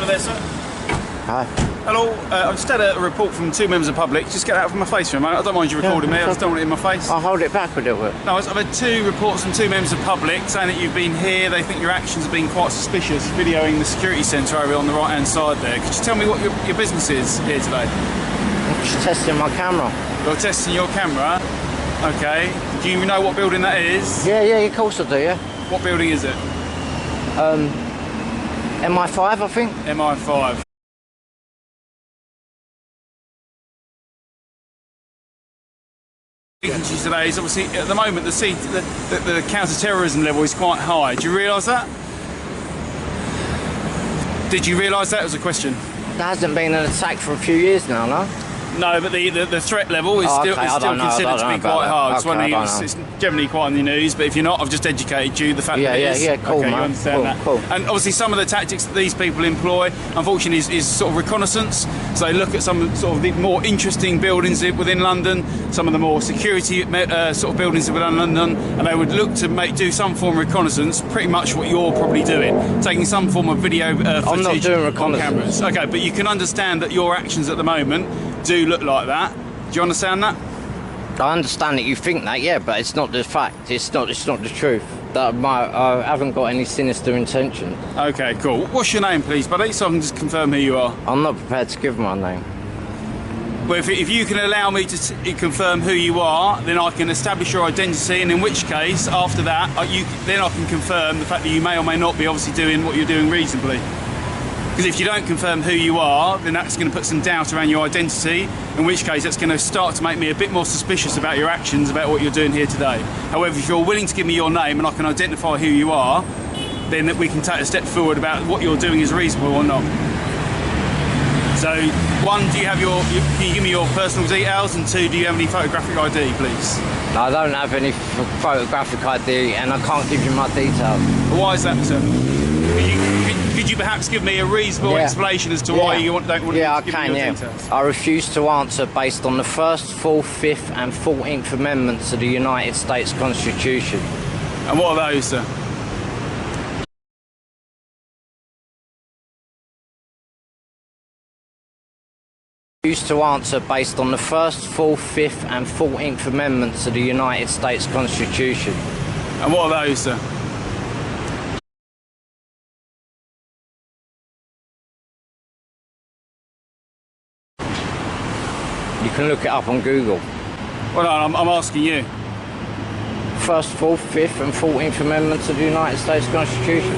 Hello there, sir. Hi. Hello. I just had a report from two members of the public. Just get out from my face for a moment. I don't mind you recording me. I just don't want it in my face. I'll hold it back a little bit. No, I've had two reports from two members of the public saying that you've been here. They think your actions have been quite suspicious, videoing the security centre over on the right-hand side there. Could you tell me what your business is here today? I'm just testing my camera. You're testing your camera. Okay. Do you know what building that is? Yeah, of course I do, yeah. What building is it? MI5, I think. MI5. Today is obviously at the moment the counter-terrorism level is quite high. Do you realise that? Did you realise that was a question? There hasn't been an attack for a few years now, no? No, but the threat level is still considered to be quite high. It's generally quite on the news, but if you're not, I've just educated you the fact that it is. Yeah, cool, okay, man. You understand that. Cool. And obviously some of the tactics that these people employ, unfortunately, is sort of reconnaissance. So they look at some sort of the more interesting buildings within London, some of the more security sort of buildings within London, and they would look to do some form of reconnaissance, pretty much what you're probably doing, taking some form of video footage I'm not doing on reconnaissance. cameras. Okay, but you can understand that your actions at the moment do look like that. Do you understand that? I understand that you think that, yeah, but it's not the fact. It's not the truth. That I haven't got any sinister intention. Okay, cool. What's your name, please, buddy, so I can just confirm who you are? I'm not prepared to give my name. Well, if you can allow me to confirm who you are, then I can establish your identity, and in which case, after that, then I can confirm the fact that you may or may not be obviously doing what you're doing reasonably. Because if you don't confirm who you are, then that's going to put some doubt around your identity, in which case that's going to start to make me a bit more suspicious about your actions, about what you're doing here today. However, if you're willing to give me your name and I can identify who you are, then we can take a step forward about what you're doing is reasonable or not. So, one, can you give me your personal details, and two, do you have any photographic ID, please? No, I don't have any photographic ID, and I can't give you my details. Why is that, sir? Could you perhaps give me a reasonable explanation as to why you don't want to give me your details? I refuse to answer based on the 1st, 4th, 5th and 14th Amendments of the United States Constitution. And what are those, sir? I refuse to answer based on the 1st, 4th, 5th and 14th Amendments of the United States Constitution. And what are those, sir? You can look it up on Google. Well, no, I'm asking you. 1st, 4th, 5th and 14th Amendments of the United States Constitution.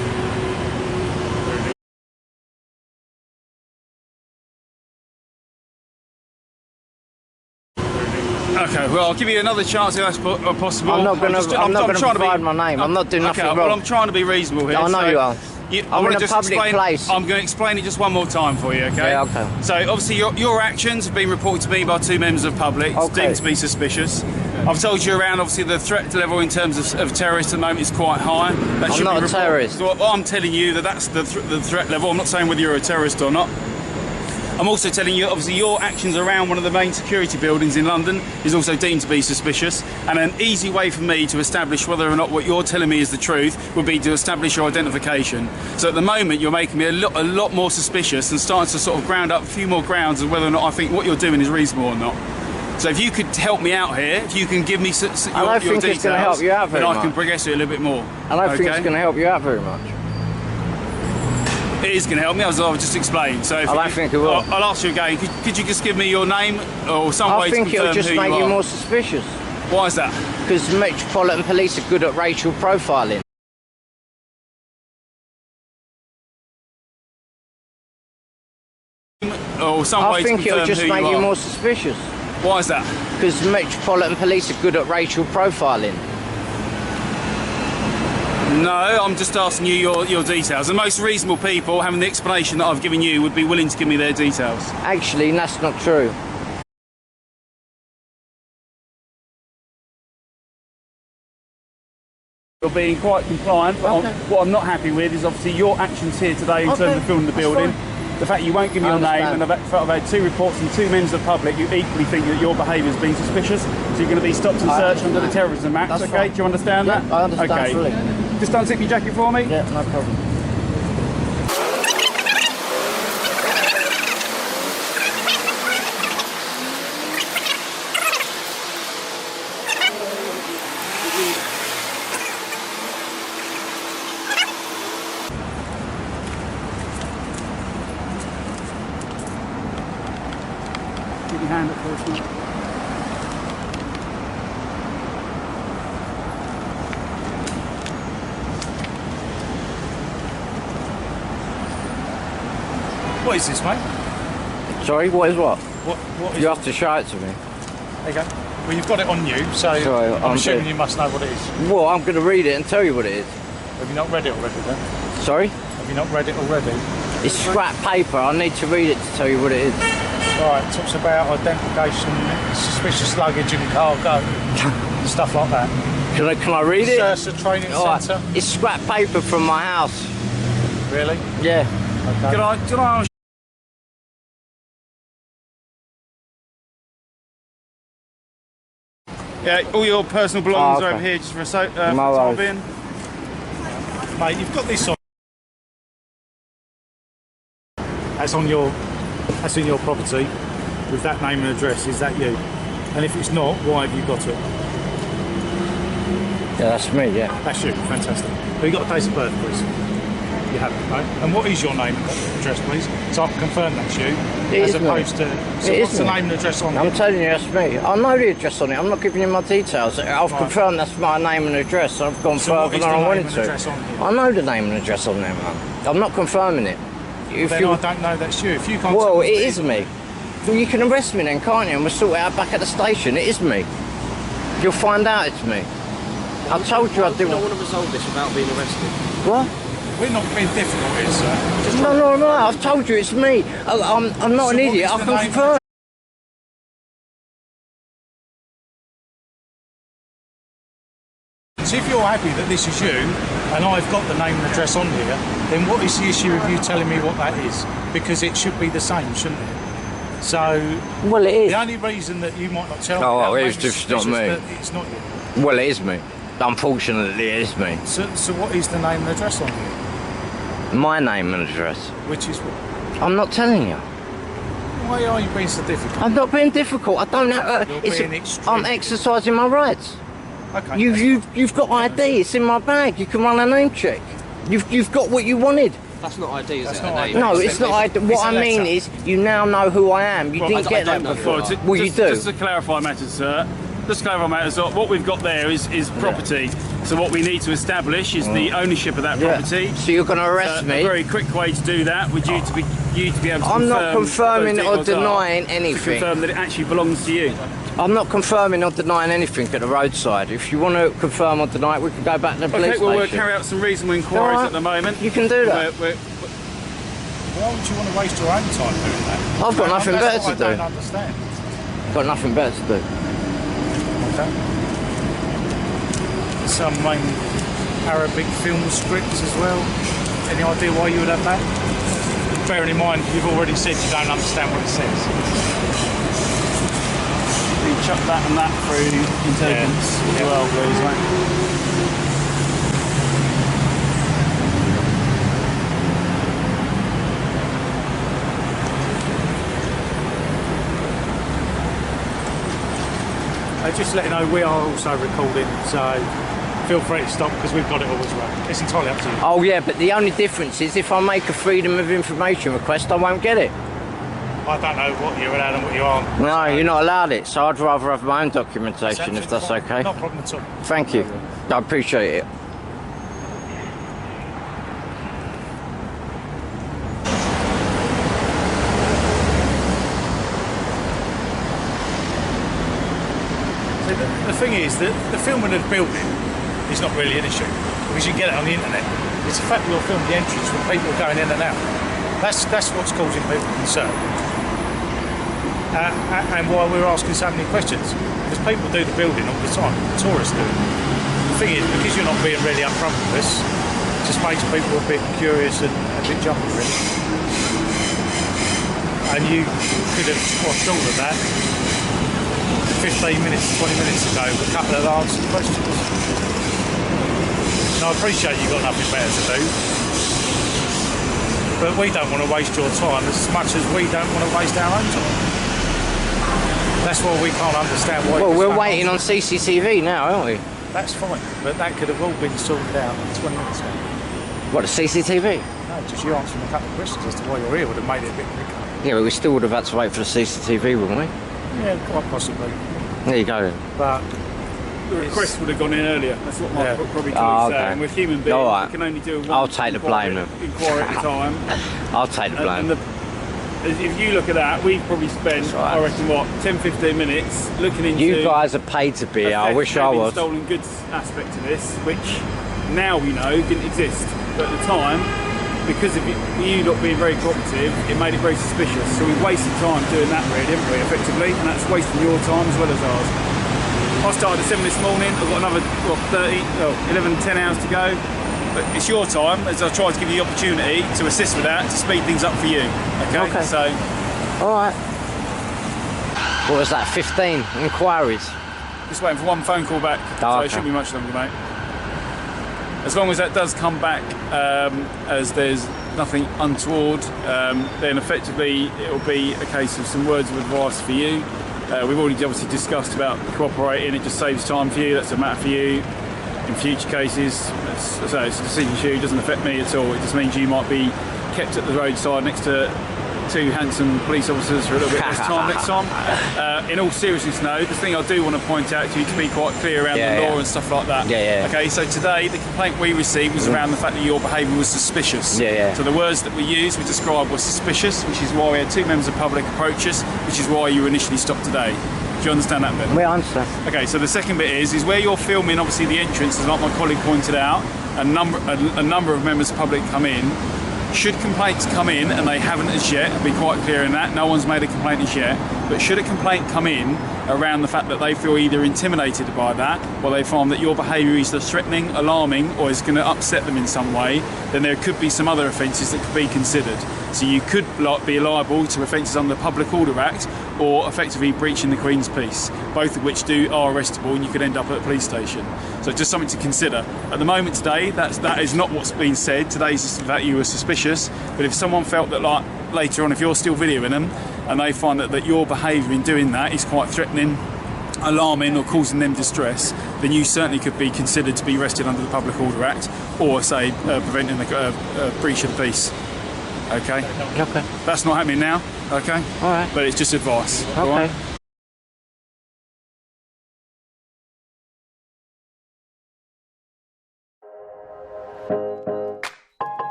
Okay, well, I'll give you another chance if that's possible. I'm not going to provide my name. I'm not doing nothing wrong. Well, I'm trying to be reasonable here. I know you are. I'm in a public place. I'm going to explain it just one more time for you, okay? Yeah, okay. So, obviously, your actions have been reported to me by two members of the public. It's deemed to be suspicious. I've told you around, obviously, the threat level in terms of terrorists at the moment is quite high. I'm not a terrorist. Well, I'm telling you that's the threat level. I'm not saying whether you're a terrorist or not. I'm also telling you, obviously, your actions around one of the main security buildings in London is also deemed to be suspicious. And an easy way for me to establish whether or not what you're telling me is the truth would be to establish your identification. So at the moment, you're making me a lot more suspicious and starting to sort of ground up a few more grounds of whether or not I think what you're doing is reasonable or not. So if you could help me out here, if you can give me your details, I don't think it's going to help you out very much. Then I can progress it a little bit more. I don't think it's going to help you out very much. It is going to help me, as I've just explained. So if I don't think it will. I'll ask you again. Could you just give me your name or some way to confirm who you are? I think it'll just make you more suspicious. Why is that? Because Metropolitan Police are good at racial profiling. Or some way to confirm who you are? I think it'll just make you more suspicious. Why is that? Because Metropolitan Police are good at racial profiling. No, I'm just asking you your details. The most reasonable people, having the explanation that I've given you, would be willing to give me their details. Actually, that's not true. You're being quite compliant, but what I'm not happy with is obviously your actions here today in terms of filming the building. The fact you won't give me your name, and I've had two reports from two members of the public who equally think that your behaviour has been suspicious, so you're going to be stopped and searched under the Terrorism Act, okay? Fine. Do you understand that? I understand fully. Just unzip your jacket for me. Yeah, no problem. Put your hand up first, mate. What is this, mate? Sorry, what is what? What is You have to show it to me. There you go. Well, you've got it on you, so Sorry, I'm assuming you must know what it is. Well, I'm going to read it and tell you what it is. Have you not read it already, then? Sorry? Have you not read it already? It's scrap paper. I need to read it to tell you what it is. Right, it talks about identification, suspicious luggage and cargo, stuff like that. Can I read it? Sursa Training Alright, Centre. it's scrap paper from my house. Really? Yeah. Okay. Can I ask? Yeah, all your personal belongings are over here just for a time being. Mate, you've got this on. That's in your property with that name and address. Is that you? And if it's not, why have you got it? Yeah, that's me, yeah. That's you, fantastic. Have you got a date of birth, please? You have it, right? And what is your name and address, please? So I can confirm that's you. As opposed to... So what's the name and address on it? I'm telling you, that's me. I know the address on it. I'm not giving you my details. I've confirmed that's my name and address. I've gone further than I wanted to. I know the name and address on there, man. I'm not confirming it. Then I don't know that's you. If you can't... Well, it is me. Well, you can arrest me then, can't you? And we'll sort it out back at the station. It is me. You'll find out it's me. I told you I didn't... I don't want to resolve this without being arrested. What? We're not being difficult here, sir. No, I've told you it's me. I'm not an idiot, I can confirm. So if you're happy that this is you, and I've got the name and address on here, then what is the issue of you telling me what that is? Because it should be the same, shouldn't it? So... Well, it is. The only reason that you might not tell me... Oh, it's just not me. It's not you. Well, it is me. Unfortunately, it is me. So what is the name and address on here? My name and address. Which is what? I'm not telling you. Why are you being so difficult? I'm not being difficult. I don't know. I'm exercising my rights. Okay. You've got ID. It's in my bag. You can run a name check. You've got what you wanted. That's not ID, is it? No, it's not ID. What I mean is, you now know who I am. You didn't get that before. Well, you do. Just to clarify matters, sir. Just to clarify matters. What we've got there is property. So what we need to establish is the ownership of that property. So you're going to arrest me? A very quick way to do that would you to be able to confirm. I'm not confirming or denying anything. To confirm that it actually belongs to you. I'm not confirming or denying anything at the roadside. If you want to confirm or deny it, we can go back to the police station. We'll carry out some reasonable inquiries at the moment. You can do that. Why would you want to waste your own time doing that? I've got nothing better to do. I don't understand. Got nothing better to do. Okay. Some Arabic film scripts as well. Any idea why you would have that? Bearing in mind, you've already said you don't understand what it says. You chuck that and that through intelligence as well, please, mate. Just to let you know, we are also recording, so feel free to stop because we've got it all as well. It's entirely up to you. Oh yeah, but the only difference is if I make a freedom of information request, I won't get it. I don't know what you're allowed and what you aren't. No, you're not allowed it, so I'd rather have my own documentation if that's okay. Not a problem at all. Thank you. I appreciate it. The thing is that the filming of the building is not really an issue because you can get it on the internet. It's the fact that you're filming the entrance with people going in and out. That's what's causing people concern. And why we're asking so many questions. Because people do the building all the time, tourists do it. The thing is, because you're not being really upfront with us, it just makes people a bit curious and a bit jumpy, really. And you could have squashed all of that 15 minutes, 20 minutes ago with a couple of answered questions. Now I appreciate you've got nothing better to do, but we don't want to waste your time as much as we don't want to waste our own time. That's why we can't understand why. Well, we're waiting on CCTV now, aren't we? That's fine, but that could have all been sorted out 20 minutes ago. What, the CCTV? No, just you answering a couple of questions as to why you're here would have made it a bit quicker. Yeah, but we still would have had to wait for the CCTV, wouldn't we? Yeah, quite possibly. There you go. But The request would have gone in earlier. That's what my Yeah. probably Oh, colleagues okay. say. And with human beings, All right. we can only do one I'll take the blame then. inquiry at a time. I'll take the blame. And if you look at that, we've probably spent, That's right. I reckon, what, 10-15 minutes looking into You guys are paid to be here. I wish I was. stolen goods aspect to this, which now we know didn't exist. But at the time, because of you not being very cooperative, it made it very suspicious. So we wasted time doing that, really, haven't we, effectively? And that's wasting your time as well as ours. I started at 7 this morning. I've got another 11, 10 hours to go. But it's your time, as I try to give you the opportunity to assist with that, to speed things up for you. Okay? So, All right. What was that? 15 inquiries. just waiting for one phone call back. Oh, So okay. it shouldn't be much longer, mate. As long as that does come back, as there's nothing untoward, then effectively it'll be a case of some words of advice for you. We've already obviously discussed about cooperating. It just saves time for you. That's a matter for you. In future cases, so it's a decision for you. It doesn't affect me at all. It just means you might be kept at the roadside next to two handsome police officers for a little bit less time next time. In all seriousness, no. The thing I do want to point out to you, to be quite clear around the law and stuff like that. Okay, so today the complaint we received was around the fact that your behaviour was suspicious. So the words that we used, we described, were suspicious, which is why we had two members of the public approach us, which is why you were initially stopped today. Do you understand that bit? We understand. Okay, so the second bit is where you're filming, obviously the entrance, as like my colleague pointed out, a number of members of the public come in. Should complaints come in, and they haven't as yet, I'll be quite clear in that, no one's made a complaint as yet, but should a complaint come in around the fact that they feel either intimidated by that, or they find that your behaviour is either threatening, alarming, or is going to upset them in some way, then there could be some other offences that could be considered. So you could be liable to offences under the Public Order Act, or effectively breaching the Queen's peace, both of which are arrestable, and you could end up at a police station. So just something to consider. At the moment today, that is not what's been said. Today's just that you were suspicious, but if someone felt that, like, later on, if you're still videoing them, and they find that your behaviour in doing that is quite threatening, alarming, or causing them distress, then you certainly could be considered to be arrested under the Public Order Act, or say preventing the breach of the peace. Okay? Okay. That's not happening now, okay? All right. But it's just advice. Okay. All right?